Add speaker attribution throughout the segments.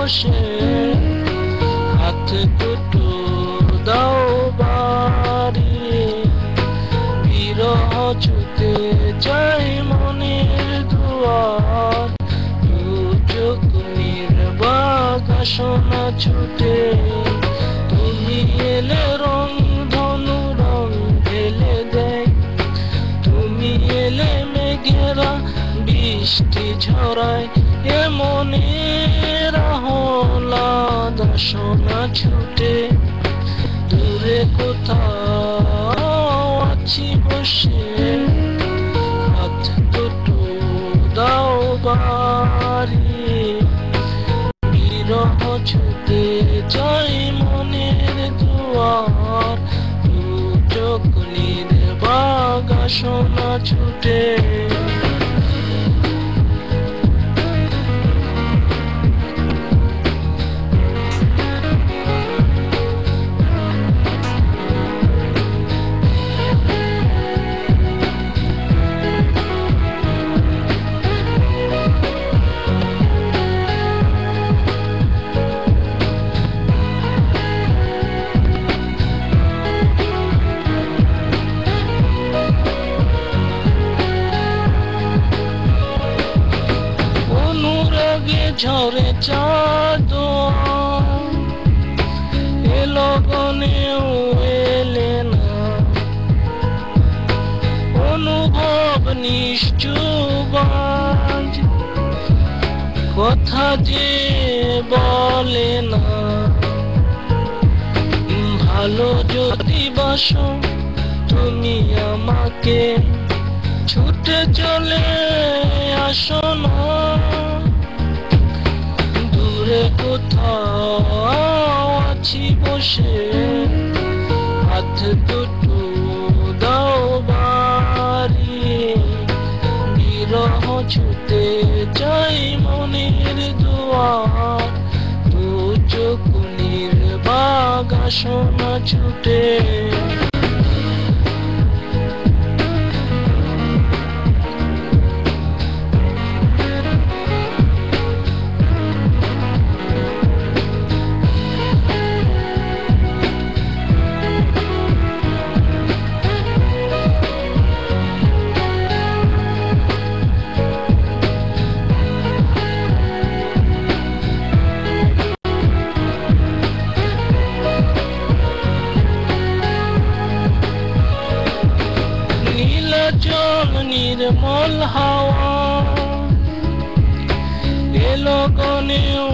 Speaker 1: বসে হাত দুটো দাও বাড়িয়ে বিরহ ছুতে চাই মনের দুয়ার দু চোখ নির্বাক আসনা ছুটে তুমি এলে রং ধনু রং ঢেলে দেয় তুমি এলে মেঘেরা বৃষ্টি ঝরায় এ মনের আহ্লাদ আসনা ছুটে দূরে কোথাও আছি বসে হাত দুটো দাও বাড়িয়ে বিরহ ছুতে চাই মনের দুয়ার দু চোখ নির্বাক আসনা ছুটে ঝরে চাঁদ এলো গনেও এলে না অনুভব নিশ্চুবাজ কথা যে বলে না ভালো যদি বাসো তুমি আমাকে ছুটে চলে আসো না কোথাও আছি বসে হাত দুটো দাও বাড়িয়ে বিরহ ছুতে চাই মনের দুয়ার দু চোখ নির্বাক আসনা ছুটে জল নির্মল হাওয়া এলো গনেও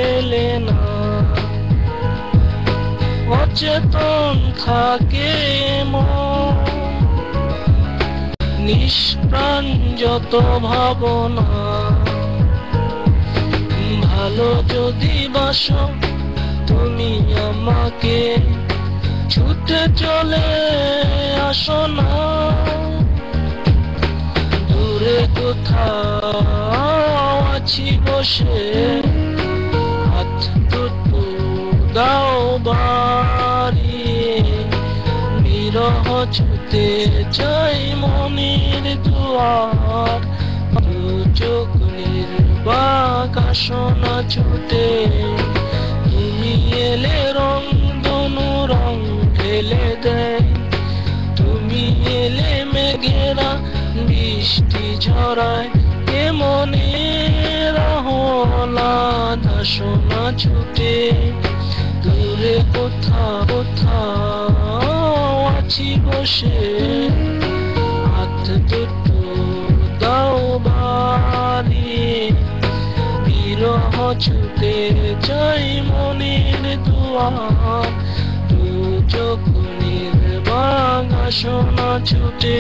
Speaker 1: এলে না অচেতন থাকে মন নিষ্প্রাণ যত ভাবনা ভালো যদি বাসো তুমি আমাকে ছুটে চলে আসো না দূরে কোথাও আছি বসে হাত দুটো দাও বাড়িয়ে বিরহ ছুতে চাই মনের দুয়ার দু চোখ নির্বাক আসনা ছুটে তুমি এলে রং ধনু রং ঢেলে দেয় তুমি এলে মেঘেরা বৃষ্টি ঝরায় এ মনের আহ্লাদ আসনা ছুটে দূরে কোথাও আছি বসে হাত দুটো দাও বাড়িয়ে বিরহ ছুতে চাই মনের দুয়ার দু চোখ নির্বাক আসনা ছুটে